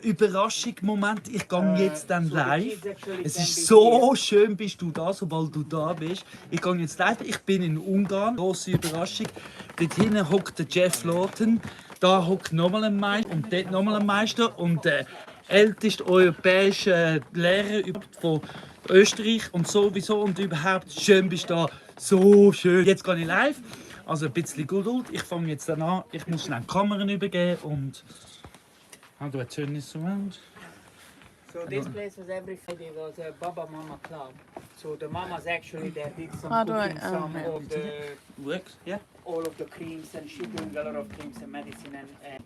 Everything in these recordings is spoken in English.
Überraschung-Moment. Ich gehe jetzt dann live. Es ist so schön, bist du da, sobald du da bist. Ich gehe jetzt live. Ich bin in Ungarn. Große Überraschung. Dort hinten hockt der Jeff Lawton. Da hockt nochmal ein Meister und dort nochmal ein Meister. Und der älteste europäische Lehrer von Österreich und sowieso und überhaupt. Schön bist du da. So schön. Jetzt gehe ich live. Also ein bisschen Geduld. Ich fange jetzt dann an. Ich muss schnell die Kameran übergeben und... How do I turn this around? So this place was every Friday was a Baba Mama club. So the mamas actually they did some How do I- cooking, some of the Works, yeah. all of the creams, and she doing a lot of creams and medicine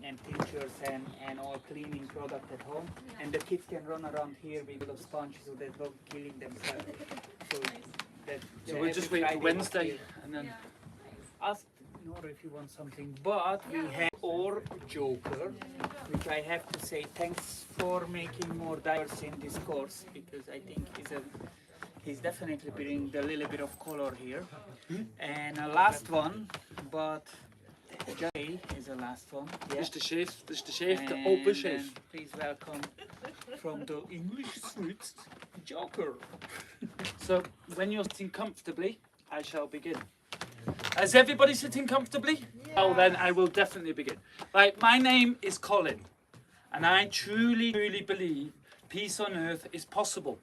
and tinctures and all cleaning product at home. And the kids can run around here with little sponges so they're not killing themselves. So that So we'll just wait for Wednesday and then... Ask Nora if you want something, but we have our Joker, which I have to say thanks for making more diverse in this course, because I think he's definitely bringing a little bit of color here. And a last one, but Jay is the last one. Yeah. This is the chef, the And open chef. then please welcome from the English suite, Joker. So when you're sitting comfortably, I shall begin. Is everybody sitting comfortably? Yeah. Oh, then I will definitely begin. Right, my name is Colin, and I truly believe peace on earth is possible.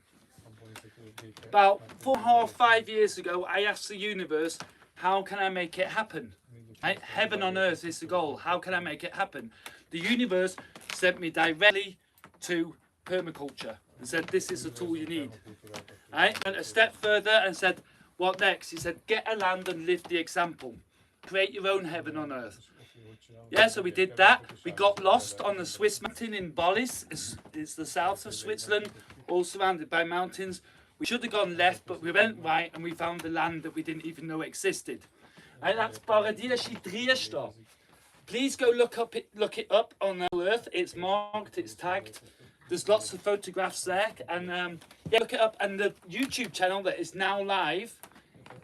About 4.5, 5 years ago, I asked the universe, how can I make it happen? Right? Heaven on earth is the goal. How can I make it happen? The universe sent me directly to permaculture and said, this is the tool you need. I went a step further and said, what next? He said, get a land and live the example. Create your own heaven on earth. Yeah, so we did that. We got lost on the Swiss mountain in Bollis. It's the south of Switzerland, all surrounded by mountains. We should have gone left, but we went right and we found the land that we didn't even know existed. And that's Paradischi Drieschta. Please go look it up on Earth. It's marked, it's tagged. There's lots of photographs there, and yeah, look it up. And the YouTube channel that is now live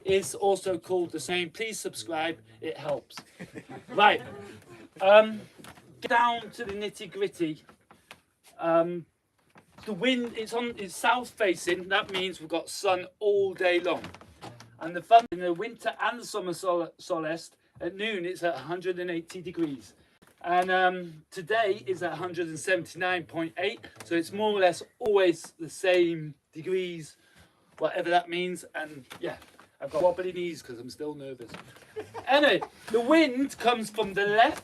is also called the same. Please subscribe; it helps. Right, get down to the nitty gritty. The wind it's south facing. That means we've got sun all day long, and the fun in the winter and the summer solstice at noon it's at 180 degrees. And today is at 179.8, so it's more or less always the same degrees, whatever that means. And yeah, I've got wobbly knees because I'm still nervous. Anyway, the wind comes from the left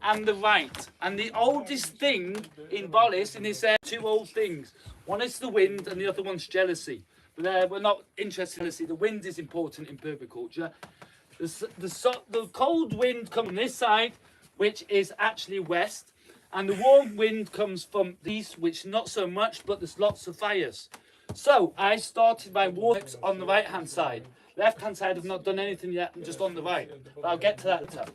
and the right. And the oldest thing in Bollis, in this area, two old things. One is the wind and the other one's jealousy. But we're not interested in jealousy. The wind is important in permaculture. The cold wind comes from this side, which is actually west, and the warm wind comes from the east, which not so much, but there's lots of fires. So I started my works on the right hand side. Left hand side I've not done anything yet, I'm just on the right, but I'll get to that later.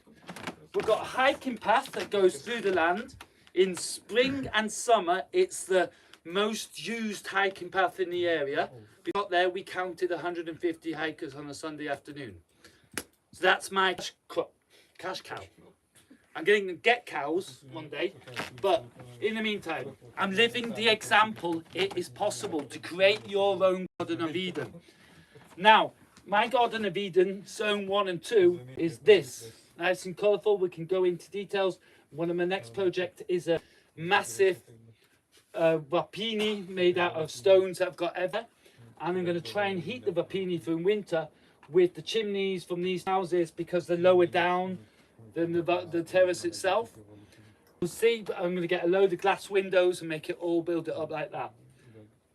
We've got a hiking path that goes through the land. In spring and summer it's the most used hiking path in the area. We got there, we counted 150 hikers on a Sunday afternoon. So that's my cash cow. I'm going to get cows one day, but in the meantime, I'm living the example. It is possible to create your own Garden of Eden. Now, my Garden of Eden, zone 1 and 2, is this. Nice and colourful, we can go into details. One of my next projects is a massive rapini made out of stones that I've got ever. And I'm going to try and heat the rapini through winter with the chimneys from these houses because they're lower down than the terrace itself. We'll see, but I'm going to get a load of glass windows and make it all build it up like that.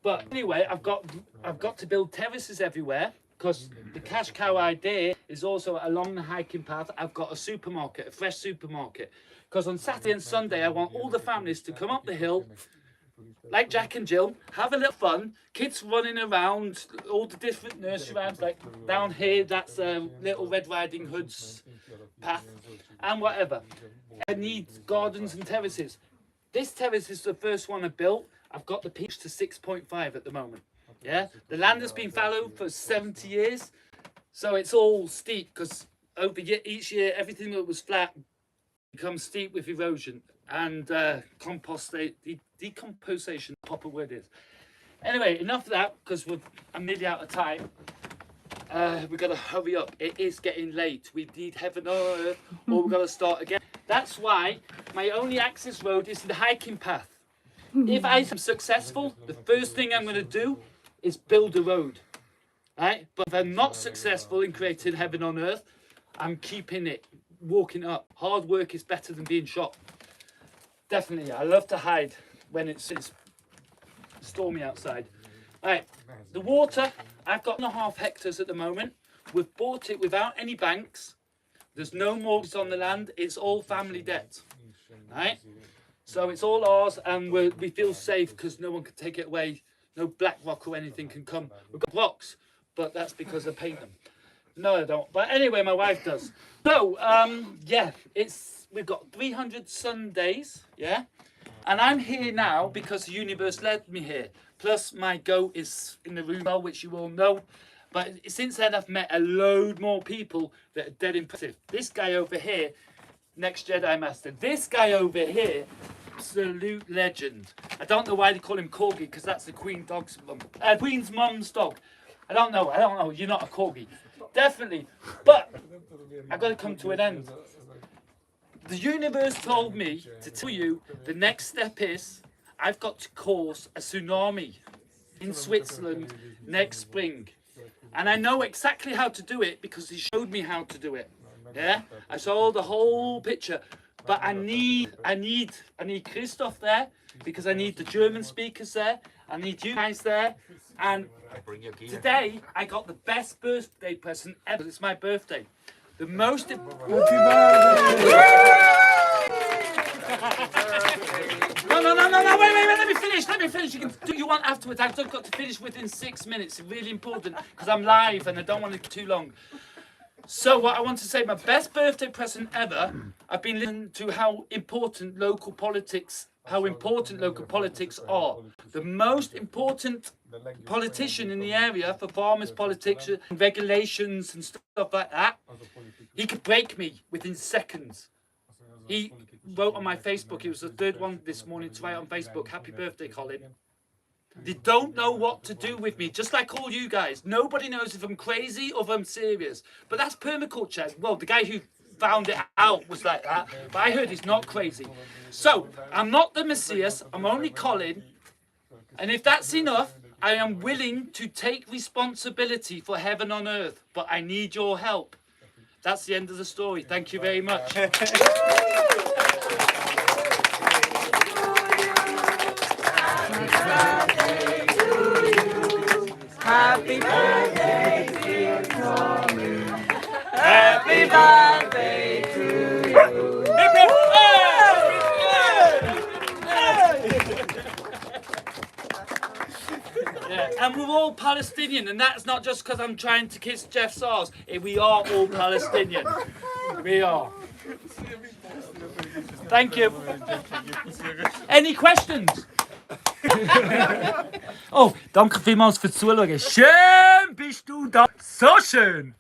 But anyway, I've got to build terraces everywhere because the cash cow idea is also along the hiking path. I've got a supermarket, a fresh supermarket, because on Saturday and Sunday I want all the families to come up the hill like Jack and Jill, have a little fun, kids running around, all the different nursery rhymes, like down here, that's Little Red Riding Hood's path, and whatever. I need gardens and terraces. This terrace is the first one I built. I've got the pitch to 6.5 at the moment. Yeah, the land has been fallow for 70 years, so it's all steep, because over each year, everything that was flat becomes steep with erosion. and decomposition, the proper word is. Anyway, enough of that, because I'm nearly out of time. We've got to hurry up. It is getting late. We need heaven on earth, or we've got to start again. That's why my only access road is the hiking path. If I am successful, the first thing I'm going to do is build a road. Right? But if I'm not successful in creating heaven on earth, I'm keeping it, walking up. Hard work is better than being shot. Definitely. I love to hide when it's stormy outside. Right, the water, I've got 1.5 hectares at the moment. We've bought it without any banks. There's no mortgage on the land. It's all family debt. Right? So it's all ours, and we feel safe because no one can take it away. No black rock or anything can come. We've got rocks, but that's because I paint them. No, I don't. But anyway, my wife does. So, yeah, we've got 300 Sundays, yeah? And I'm here now because the universe led me here. Plus, my goat is in the room, which you all know. But since then, I've met a load more people that are dead impressive. This guy over here, next Jedi Master. This guy over here, absolute legend. I don't know why they call him Corgi, because that's the Queen's mum's dog. I don't know. You're not a Corgi. Definitely. But I've got to come to an end. The universe told me to tell you the next step is I've got to cause a tsunami in Switzerland next spring. And I know exactly how to do it because he showed me how to do it. Yeah? I saw the whole picture. But I need Christoph there because I need the German speakers there. I need you guys there. And today I got the best birthday present ever. It's my birthday. The most important. No, wait, let me finish. You can do what you want afterwards. I've just got to finish within 6 minutes. It's really important because I'm live and I don't want it too long. So what I want to say, my best birthday present ever, I've been listening to how important local politics are. The most important politician in the area for farmers' politics and regulations and stuff like that, he could break me within seconds. He wrote on my Facebook, it was the third one this morning to write on Facebook, happy birthday, Colin. They don't know what to do with me, just like all you guys. Nobody knows if I'm crazy or if I'm serious. But that's permaculture. Well, the guy who found it out was like that, but I heard he's not crazy. So, I'm not the Messias, I'm only Colin. And if that's enough, I am willing to take responsibility for heaven on earth, but I need your help. That's the end of the story. Thank you very much. Happy birthday, dear Tommy. Happy birthday to you. Yeah, and we're all Palestinian, and that's not just because I'm trying to kiss Jeff Sars. We are all Palestinian. We are. Thank you. Any questions? Oh, danke vielmals fürs Zuschauen. Schön bist du da. So schön.